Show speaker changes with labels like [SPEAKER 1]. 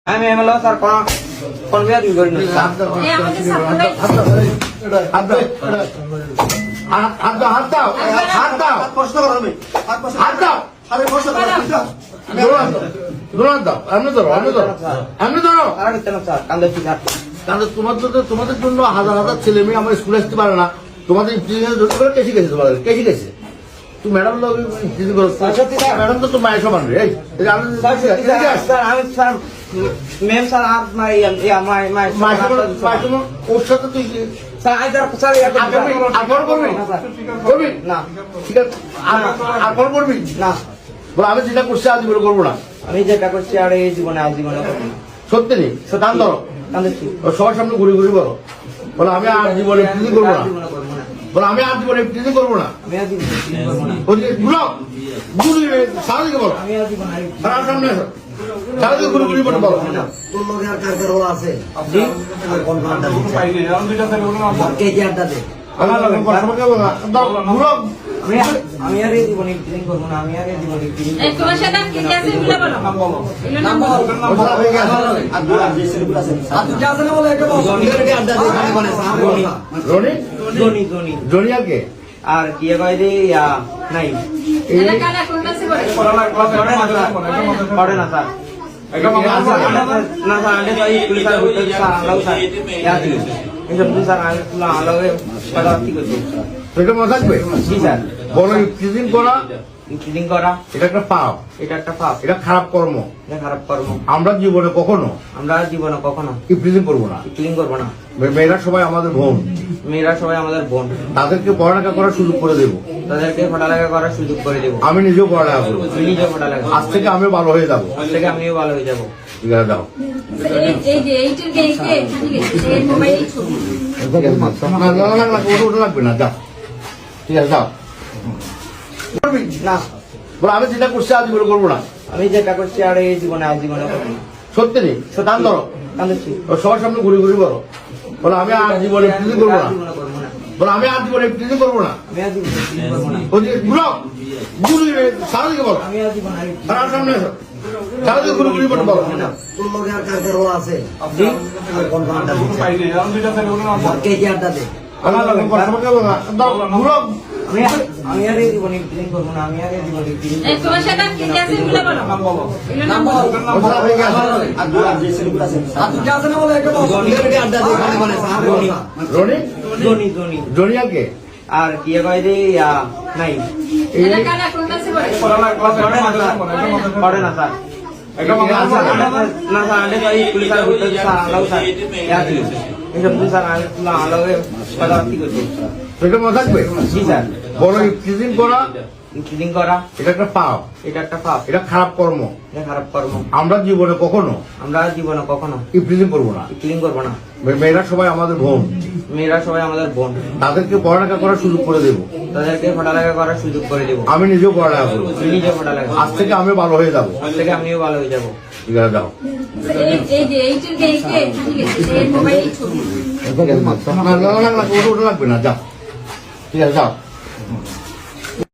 [SPEAKER 1] আমি MLA sir কোন বিয়ার করি না
[SPEAKER 2] হাত দাও
[SPEAKER 3] প্রশ্ন করো আমি
[SPEAKER 2] হাত দাও
[SPEAKER 3] আরে প্রশ্ন করো
[SPEAKER 2] দোলান দাও এমনি ধরো এমনি ধরো
[SPEAKER 1] আর কেন স্যার কান্দে কি স্যার
[SPEAKER 2] কারণ তোমাদের জন্য হাজার হাজার ছেলে মেয়ে আমার স্কুলে আসতে পারে না। তোমাদের কেসি গেছে তোমাদের কেসি গেছে তুমি ম্যাডাম
[SPEAKER 1] সত্যি স্যার।
[SPEAKER 2] ম্যাডাম তো তোমার মায়ের সমান রে
[SPEAKER 1] স্যার আমি স্যার ম্যাম স্যার আর মাই
[SPEAKER 2] ওর সাথে তুই
[SPEAKER 1] স্যার আই স্যার
[SPEAKER 2] আপন করবি করবি
[SPEAKER 1] না
[SPEAKER 2] ঠিক আছে আপন করবি
[SPEAKER 1] না
[SPEAKER 2] বলে আমি যেটা করছি আজ জীবনে করবো না।
[SPEAKER 1] আমি যেটা করছি আর এই জীবনে আজীবনে
[SPEAKER 2] সত্যি নেই দান ধরো
[SPEAKER 1] কান্দেছি
[SPEAKER 2] সবার সামনে ঘুরে ঘুরে বলো বলে আমি আর জীবনে প্রিজি করবো না। বলে আমি আর জীবনে প্রিজি করবো না।
[SPEAKER 1] আমি আর জীবনে করবো না
[SPEAKER 2] ওদিকে ঘুরাও ঘুরে সারাদিকে বলো
[SPEAKER 1] আমি আর জীবনে
[SPEAKER 2] সারার সামনে এসো সারাদিকে ঘুরে ঘুরে বলো বলো
[SPEAKER 3] তোর লগে আর কার কার রোল আছে
[SPEAKER 1] জি
[SPEAKER 3] আর কোন কোনটা কে কে আড্ডা দে
[SPEAKER 2] ঘুরাও
[SPEAKER 1] আমি আর এই জীবনে ট্রেনিং করবো না আমি আর এই জীবনে ট্রেনিং
[SPEAKER 4] এই তোমার সাথে কি কি আছে এগুলো বলো এগুলো নাম বলো
[SPEAKER 3] আর দুরা যে ছেলেগুলো আছে আর তুই যাস না বলে একটা বল কে আড্ডা দে মানে মানে
[SPEAKER 2] রনি
[SPEAKER 1] জনি জনি
[SPEAKER 2] জনি আর কে
[SPEAKER 1] আর কি কয় রে নাই
[SPEAKER 4] এটা কালা কোনটা সে করে
[SPEAKER 1] পড়ে না স্যার না স্যার আগে তো স্কুল স্যার হইতে স্যার আমরাও স্যার ইয়াদ এইসব স্যার আলাদা কথা কি করছি
[SPEAKER 2] সেটা মনে থাকবে
[SPEAKER 1] জি স্যার
[SPEAKER 2] বলো প্রিজিং করা
[SPEAKER 1] ট্রেনিং করা
[SPEAKER 2] এটা একটা পাপ,
[SPEAKER 1] এটা একটা পাপ
[SPEAKER 2] এটা খারাপ কর্ম।
[SPEAKER 1] এটা খারাপ কর্ম
[SPEAKER 2] আমরা জীবনে কখনো
[SPEAKER 1] আমরা জীবনে কখনো
[SPEAKER 2] প্রিজিং করবো না।
[SPEAKER 1] ট্রেনিং করবো না
[SPEAKER 2] মেয়েরা সবাই আমাদের বোন,
[SPEAKER 1] মেয়েরা সবাই আমাদের বোন
[SPEAKER 2] তাদেরকে পড়ালেখা করার সুযোগ করে দেবো।
[SPEAKER 1] তাদেরকে পড়ালেখা করার সুযোগ করে দেবো
[SPEAKER 2] আমি নিজেও পড়ালেখা করবো।
[SPEAKER 1] আমি নিজেও পড়ালেখা
[SPEAKER 2] আজ থেকে আমিও ভালো হয়ে যাবো।
[SPEAKER 1] আজ থেকে আমিও ভালো হয়ে যাবো
[SPEAKER 2] ঠিক আছে যাও
[SPEAKER 4] এই যে এইটার গেইকে ঠিক আছে এই মোবাইল ছবি
[SPEAKER 2] ওটা লাগবে না যাও ঠিক আছে যাও
[SPEAKER 1] না
[SPEAKER 2] বলে আমি যেটা করছি আজ জীবনে করবো না।
[SPEAKER 1] আমি যেটা করছি আর এই জীবনে আজীবনে করবো না
[SPEAKER 2] সত্যি নেই দান ধরো
[SPEAKER 1] কান্দেছি
[SPEAKER 2] সবার সামনে ঘুরে ঘুরে বলো বলে আমি আর জীবনে প্রিজিং করবো না।
[SPEAKER 1] জীবনে করবো না
[SPEAKER 2] বলে আমি আর জীবনে প্রিজিং করবো না।
[SPEAKER 1] আমি আর জীবনে ট্রেনিং করবো না
[SPEAKER 2] ওদিকে ঘুরাও ঘুরে সারাদিকে বলো
[SPEAKER 1] আমি আর জীবনে
[SPEAKER 2] সারার সামনে এসো সারাদিকে ঘুরে ঘুরে বলো
[SPEAKER 3] তোর লগে আর কার কার রোল আছে
[SPEAKER 1] জি
[SPEAKER 3] আর কোন কোনটা কে কে আড্ডা দে
[SPEAKER 2] ঘুরাও
[SPEAKER 1] আমি আর এই জীবনে ট্রেনিং করবো না আমি আর এই জীবনে ট্রেনিং
[SPEAKER 4] এই তোমার সাথে কি কি আছে এগুলো বলো এগুলো নাম বলো
[SPEAKER 3] আর দুরা যে ছেলেগুলো আছে আর তুই যাস না বলে একটা বল কে আড্ডা দে মানে মানে
[SPEAKER 2] রনি
[SPEAKER 1] জনি জনি
[SPEAKER 2] জনি আর কে
[SPEAKER 1] আর কি কয় রে নাই
[SPEAKER 4] এটা কালা কোনটা সে করে
[SPEAKER 1] পড়ে না স্যার না স্যার আগে তো স্কুল স্যার হইতে স্যার আমরাও স্যার ইয়াদ এইসব স্যার আলাদা কথা কি করছি
[SPEAKER 2] সেটা মনে থাকবে
[SPEAKER 1] জি স্যার
[SPEAKER 2] বলো প্রিজিং করা
[SPEAKER 1] ট্রেনিং করা
[SPEAKER 2] এটা একটা পাপ,
[SPEAKER 1] এটা একটা পাপ
[SPEAKER 2] এটা খারাপ কর্ম।
[SPEAKER 1] এটা খারাপ কর্ম
[SPEAKER 2] আমরা জীবনে কখনো
[SPEAKER 1] আমরা জীবনে কখনো
[SPEAKER 2] প্রিজিং করবো না।
[SPEAKER 1] ট্রেনিং করবো না
[SPEAKER 2] মেয়েরা সবাই আমাদের বোন,
[SPEAKER 1] মেয়েরা সবাই আমাদের বোন
[SPEAKER 2] তাদেরকে পড়ালেখা করার সুযোগ করে দেবো।
[SPEAKER 1] তাদেরকে পড়ালেখা করার সুযোগ করে দেবো
[SPEAKER 2] আমি নিজেও পড়ালেখা করবো।
[SPEAKER 1] আমি নিজেও পড়ালেখা
[SPEAKER 2] আজ থেকে আমিও ভালো হয়ে যাবো।
[SPEAKER 1] আজ থেকে আমিও ভালো হয়ে যাবো
[SPEAKER 2] ঠিক আছে যাও
[SPEAKER 4] এই যে এইটার গেইকে ঠিক আছে এই মোবাইল ছবি
[SPEAKER 2] ওটা লাগবে না যাও ঠিক আছে যাও